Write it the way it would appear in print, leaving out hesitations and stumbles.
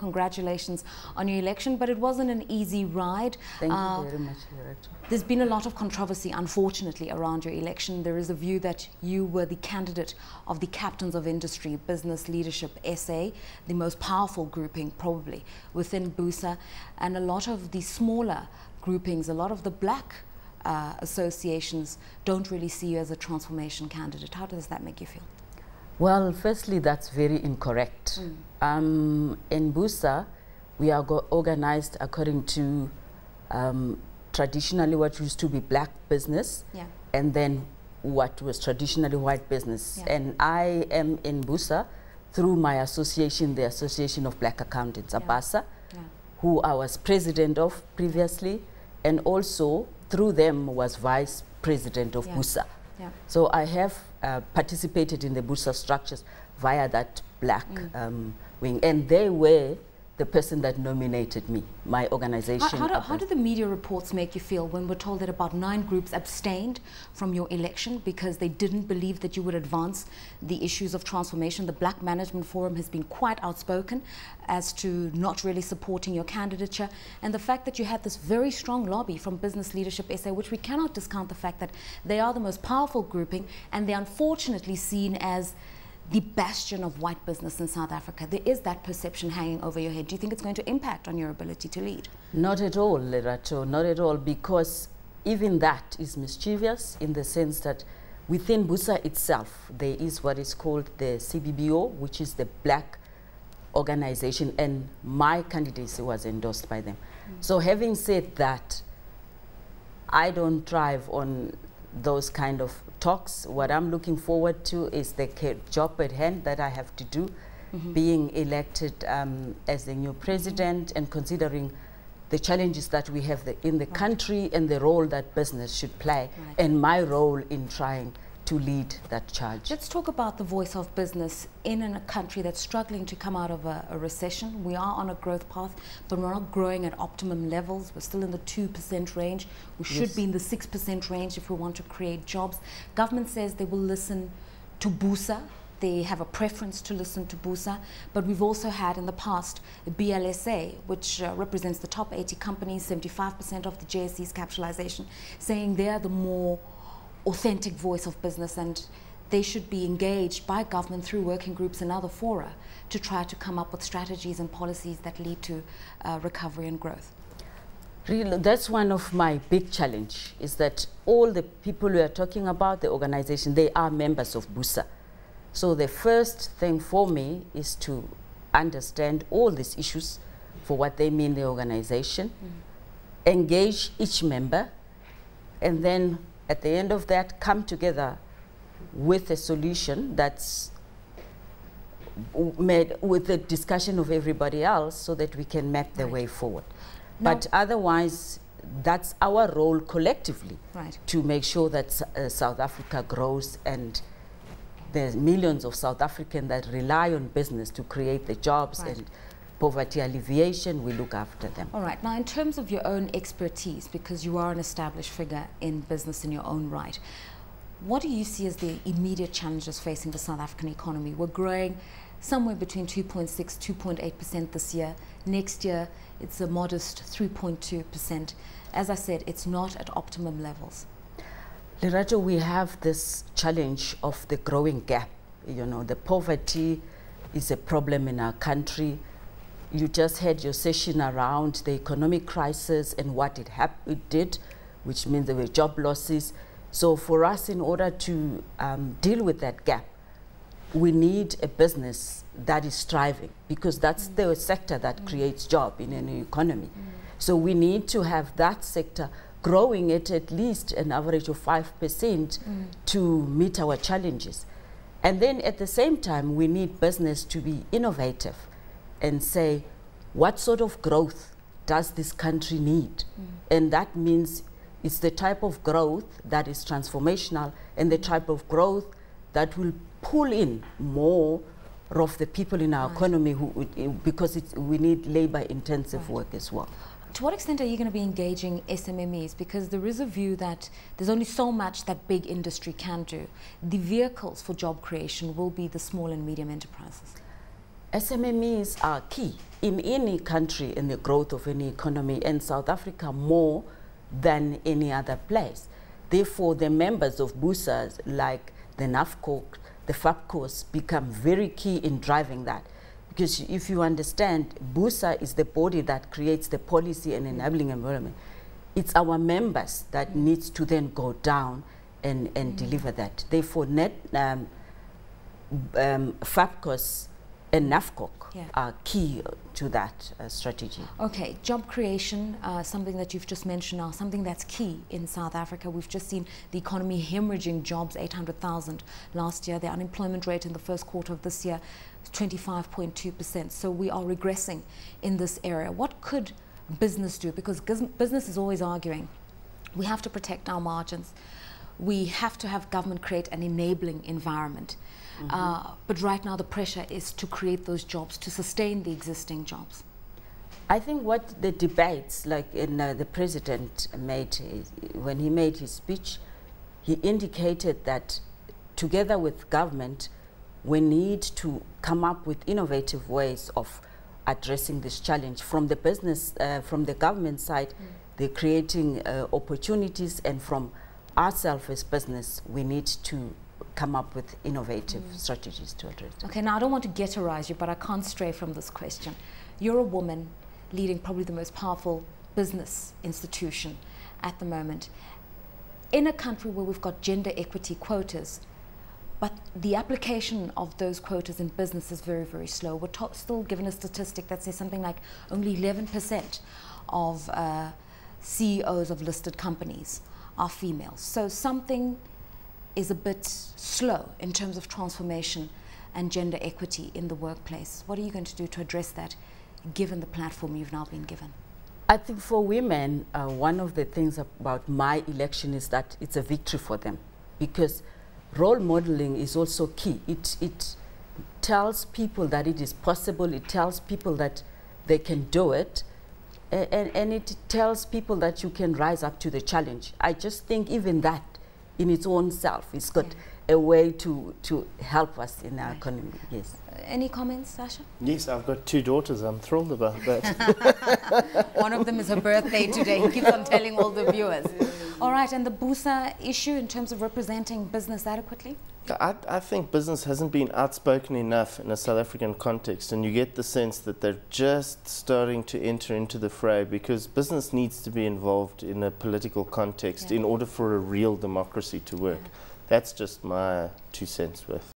congratulations on your election, but it wasn't an easy ride. Thank you very much, Lerato. There's been a lot of controversy, unfortunately, around your election. There is a view that you were the candidate of the captains of industry, Business Leadership SA, the most powerful grouping probably within BUSA, and a lot of the smaller groupings, a lot of the black associations don't really see you as a transformation candidate. How does that make you feel? Well, firstly, that's very incorrect. In BUSA, we are organized according to traditionally what used to be black business, and then what was traditionally white business. And I am in BUSA through my association, the Association of Black Accountants, ABASA, who I was president of previously, and also through them was vice president of BUSA. So I have participated in the BUSA structures via that black wing, and they were the person that nominated me, my organization. How do the media reports make you feel when we're told that about 9 groups abstained from your election because they didn't believe that you would advance the issues of transformation? The Black Management Forum has been quite outspoken as to not really supporting your candidature, and the fact that you had this very strong lobby from Business Leadership SA, which we cannot discount the fact that they are the most powerful grouping, and they're unfortunately seen as the bastion of white business in South Africa. There is that perception hanging over your head. Do you think it's going to impact on your ability to lead? Not at all, Lerato, not at all, because even that is mischievous in the sense that within BUSA itself, there is what is called the CBBO, which is the black organization, and my candidacy was endorsed by them. So having said that, I don't thrive on those kind of talks. What I'm looking forward to is the job at hand that I have to do, being elected as the new president, and considering the challenges that we have in the country and the role that business should play, and my role in trying to lead that charge. Let's talk about the voice of business in a country that's struggling to come out of a recession. We are on a growth path, but we're not growing at optimum levels. We're still in the 2% range. We should be in the 6% range if we want to create jobs. Government says they will listen to BUSA. They have a preference to listen to BUSA, but we've also had in the past BLSA, which represents the top 80 companies, 75% of the JSE's capitalization, saying they're the more authentic voice of business, and they should be engaged by government through working groups and other fora to try to come up with strategies and policies that lead to recovery and growth. Really, that's one of my big challenge, is that all the people we are talking about, the organization, they are members of BUSA. So the first thing for me is to understand all these issues for what they mean the organization, engage each member, and then at the end of that, come together with a solution that's made with the discussion of everybody else so that we can map the way forward. But otherwise, that's our role collectively to make sure that South Africa grows, and there's millions of South Africans that rely on business to create the jobs and poverty alleviation. We look after them. All right. Now, in terms of your own expertise, because you are an established figure in business in your own right, what do you see as the immediate challenges facing the South African economy? We're growing somewhere between 2.6, 2.8% this year. Next year, it's a modest 3.2%. As I said, it's not at optimum levels. Lerato, we have this challenge of the growing gap. You know, the poverty is a problem in our country. You just had your session around the economic crisis and what it did, which means there were job losses. So for us, in order to deal with that gap, we need a business that is thriving, because that's the sector that creates job in any economy. So we need to have that sector growing at least an average of 5% to meet our challenges. And then at the same time, we need business to be innovative and say, what sort of growth does this country need? And that means it's the type of growth that is transformational, and the type of growth that will pull in more of the people in our economy, because we need labor-intensive work as well. To what extent are you going to be engaging SMEs? Because there is a view that there's only so much that big industry can do. The vehicles for job creation will be the small and medium enterprises. SMEs are key in any country in the growth of any economy, and South Africa more than any other place. Therefore, the members of BUSA, like the NAFCOC, the FAPCOs, become very key in driving that. Because if you understand, BUSA is the body that creates the policy and enabling environment. It's our members that needs to then go down and deliver that. Therefore, FAPCOs and NAFCOC are key to that strategy. Okay, job creation, something that you've just mentioned now, something that's key in South Africa. We've just seen the economy hemorrhaging jobs, 800,000 last year. The unemployment rate in the first quarter of this year is 25.2%. So we are regressing in this area. What could business do? Because business is always arguing, we have to protect our margins. We have to have government create an enabling environment. But right now the pressure is to create those jobs, to sustain the existing jobs. I think what the debates, like in the president made, when he made his speech, he indicated that together with government, we need to come up with innovative ways of addressing this challenge. From the business, from the government side, they're creating opportunities, and from ourselves as business, we need to come up with innovative strategies to address it. Okay, now I don't want to ghettoize you, but I can't stray from this question. You're a woman leading probably the most powerful business institution at the moment. In a country where we've got gender equity quotas, but the application of those quotas in business is very, very slow. We're still given a statistic that says something like only 11% of CEOs of listed companies are females. So something is a bit slow in terms of transformation and gender equity in the workplace. What are you going to do to address that, given the platform you've now been given? I think for women, one of the things about my election is that it's a victory for them, because role modeling is also key. It tells people that it is possible, it tells people that they can do it, and it tells people that you can rise up to the challenge. I just think even that in its own self, it's got a way to help us in our economy. Yes. Any comments, Sasha? Yes, I've got 2 daughters. I'm thrilled about that. One of them is her birthday today. He keeps on telling all the viewers. All right, and the BUSA issue in terms of representing business adequately? I think business hasn't been outspoken enough in a South African context, and you get the sense that they're just starting to enter into the fray, because business needs to be involved in a political context in order for a real democracy to work. That's just my 2 cents worth.